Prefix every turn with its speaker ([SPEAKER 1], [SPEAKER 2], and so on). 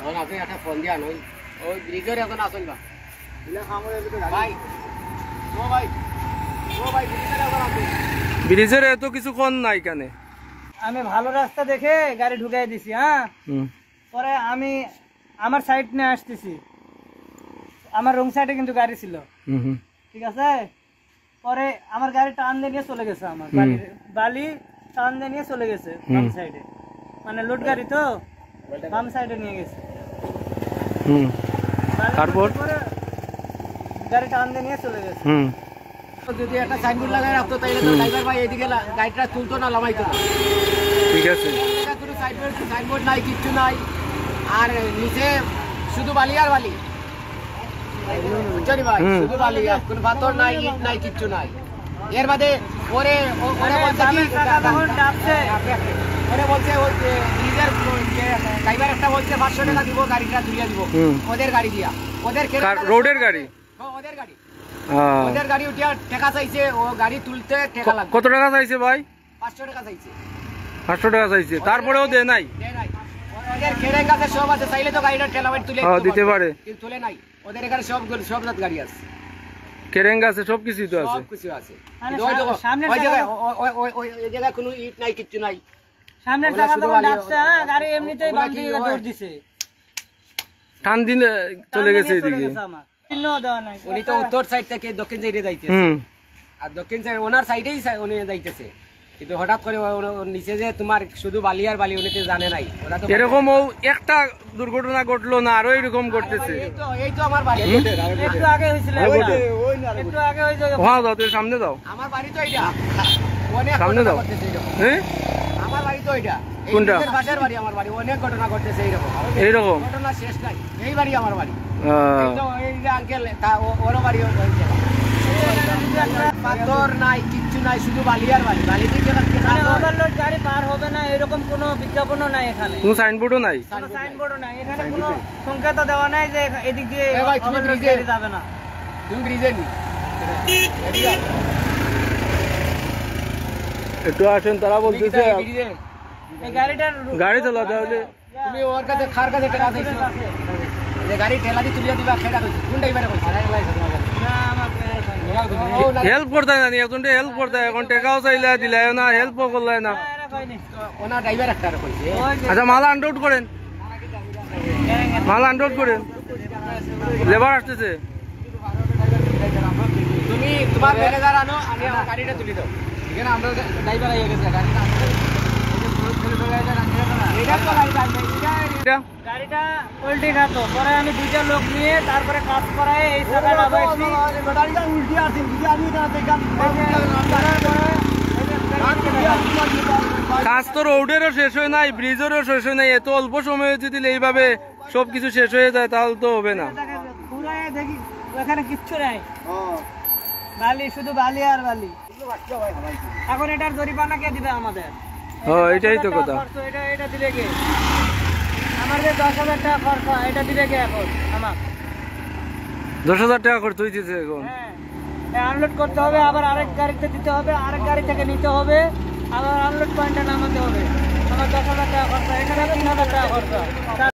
[SPEAKER 1] On আপনি একটা phone দিয়া নই ওই ব্রিজের এখন আসল বা ইলা খামরে ভাই ও ভাই ব্রিজের এখন আসল
[SPEAKER 2] ব্রিজের এত কিছু কোন নাই কানে
[SPEAKER 3] আমি ভালো রাস্তা দেখে গাড়ি ঢুকাই দিছি। হ্যাঁ, পরে আমি আমার সাইড নিয়ে আসতেছি, আমার রং সাইডে কিন্তু গাড়ি ছিল, ঠিক আছে। পরে আমার গাড়ি টান দিয়ে নিয়ে চলে গেছে, আমার বালি টান দিয়ে নিয়ে চলে গেছে বাম সাইডে, মানে লোড গাড়ি তো বাম সাইডে নিয়ে গেছে।
[SPEAKER 2] তারপর
[SPEAKER 3] গাড়ি টান দিয়ে নিয়ে চলে গেছে।
[SPEAKER 1] যদি একটা সাইনবোর্ড লাগাই রাখতো তাইলে তো ড্রাইভার ভাই এদিকে গাড়িটা তুলতো না, লামাইতো না।
[SPEAKER 2] ঠিক আছে,
[SPEAKER 1] কোনো সাইনবোর্ড নাই, কিচ্ছু নাই, আর নিচে শুধু বালি আর বালি, বুঝলি ভাই, শুধু বালি, কোনো পাথর নাই, ইট নাই, কিচ্ছু নাই। এর বাদে ওরে বলছে নিজের ড্রাইভার একটা বলছে 500 টাকা দিব, গাড়িটা ধুইয়া দিব, ওদের গাড়ি দিয়া, ওদের
[SPEAKER 2] রোডের গাড়ি,
[SPEAKER 1] ওদের গাড়ি, ওদের গাড়ি উঠিয়া টাকা চাইছে, ও গাড়ি তুলতে টাকা লাগবে।
[SPEAKER 2] কত টাকা চাইছে ভাই?
[SPEAKER 1] 500 টাকা চাইছে।
[SPEAKER 2] 500 টাকা চাইছে, তারপরেও দেয় নাই?
[SPEAKER 1] ওদের কেরেং আছে, সব আছে, চাইলে তো গাড়িটা ঠেলাবাই তুলে
[SPEAKER 2] দিতে পারে,
[SPEAKER 1] কিন্তু তুলে নাই। ওদের এখানে সব জাত গাড়ি আছে,
[SPEAKER 2] কেরেং আছে, সব কিছুই তো আছে,
[SPEAKER 1] সব কিছু আছে। ওই জায়গায় কোনো ইট নাই, কিচ্ছু নাই।
[SPEAKER 3] সামনের জায়গা তো ডাবছে, গাড়ি এমনিতেই বাম দিকে দৌড় দিছে,
[SPEAKER 2] টান দিলে চলে গেছে এদিকে।
[SPEAKER 1] উনি তো উত্তর সাইড থেকে দক্ষিণ সাইডে যাইতেছে, আর দক্ষিণ সাইড ওনার সাইডেই উনি যাইতেছে, কিন্তু হঠাৎ করে নিচে যে তোমার শুধু বালি আর বালি, উনি তো জানে নাই।
[SPEAKER 2] এরকম একটা দুর্ঘটনা ঘটলো না, আরো এরকম ঘটতেছে।
[SPEAKER 1] এই তো আমার বাড়ি,
[SPEAKER 3] একটু আগে হয়েছিল, একটু আগে হয়েছে।
[SPEAKER 2] হ্যাঁ দাও, সামনে দাও।
[SPEAKER 1] আমার বাড়ি তো এইটা, অনেক
[SPEAKER 2] সামনে দাও। হ্যাঁ,
[SPEAKER 1] আমার বাড়ি তো এইটা,
[SPEAKER 2] কোনটা?
[SPEAKER 1] পাশের বাড়ি আমার বাড়ি, অনেক ঘটনা ঘটতেছে
[SPEAKER 2] এইরকম
[SPEAKER 1] ঘটনা শেষ নাই। এই বাড়ি আমার বাড়ি, এই যে আঙ্কেল ওরও বাড়ি, পাথর নাই, কিচ্ছু নাই, শুধু বালি আর বালি। বালি থেকে
[SPEAKER 3] ওভারলোড গাড়ি পার হবে না, এরকম কোনো বিজ্ঞাপনও নাই এখানে,
[SPEAKER 2] কোনো সাইনবোর্ডও নাই,
[SPEAKER 3] কোনো সাইনবোর্ডও নাই এখানে, কোনো সংকেত দেওয়া নাই যে এদিক দিয়ে যাবে না।
[SPEAKER 1] তুমি ব্রিজে নি
[SPEAKER 2] একটু আসেন, তারা বলতেছে
[SPEAKER 3] এই গাড়িটার
[SPEAKER 2] গাড়ি চালাতে হলে
[SPEAKER 1] তুমি ওর কাছে খার কাছে টাকা দিছো, যে গাড়ি ঠেলা দিয়ে তুলিয়া দিবা, সেটা কইছি কোন ড্রাইভারে কইছি?
[SPEAKER 2] হেল্প করতে জানি, এখন হেল্প করতে, এখন টাকাও চাইলে দিলাই না, হেল্পও করলাই না।
[SPEAKER 1] ওনা ড্রাইভার একটা কইছে।
[SPEAKER 2] আচ্ছা, মাল আনলোড করেন, মাল আনলোড করেন, লেবার আসতেছে।
[SPEAKER 1] তুমি তোমার ম্যানেজার আনো, আমি আমার গাড়িটা তুলি দাও, ঠিক আছে? আমরা ড্রাইভার আইয়া গেছে, গাড়িটা
[SPEAKER 3] গাড়িটা উল্টি খাতো, পরে আমি দুইটা লোক নিয়ে তারপরে কাজ করায় এই জায়গাটা বাইছি।
[SPEAKER 2] কাজ তো রোডেরও শেষ হয় নাই, ব্রিজেরও শেষ হয় নাই, এত অল্প সময়ে যদি এইভাবে সবকিছু শেষ হয়ে যায় তাহলে তো হবে না।
[SPEAKER 3] দেখি ওখানে কিচ্ছু নাই, বালি, শুধু বালি আর বালি। এখন এটার জরিমানা কে দিবে আমাদের?
[SPEAKER 2] এটাই তো কথা।
[SPEAKER 3] এটা দিবে কে? আমার যে 10,000 টাকা খরচ, এটা দিবে কে এখন? আমার
[SPEAKER 2] 10,000 টাকা খরচ হইতেছে এখন।
[SPEAKER 3] হ্যাঁ, আনলোড করতে হবে, আবার আরেক গাড়িতে দিতে হবে, আরেক গাড়ি থেকে নিতে হবে, আবার আনলোড পয়েন্টে নামাতে হবে। আমার 10,000 টাকা খরচ, এখানে 3,000 টাকা খরচ।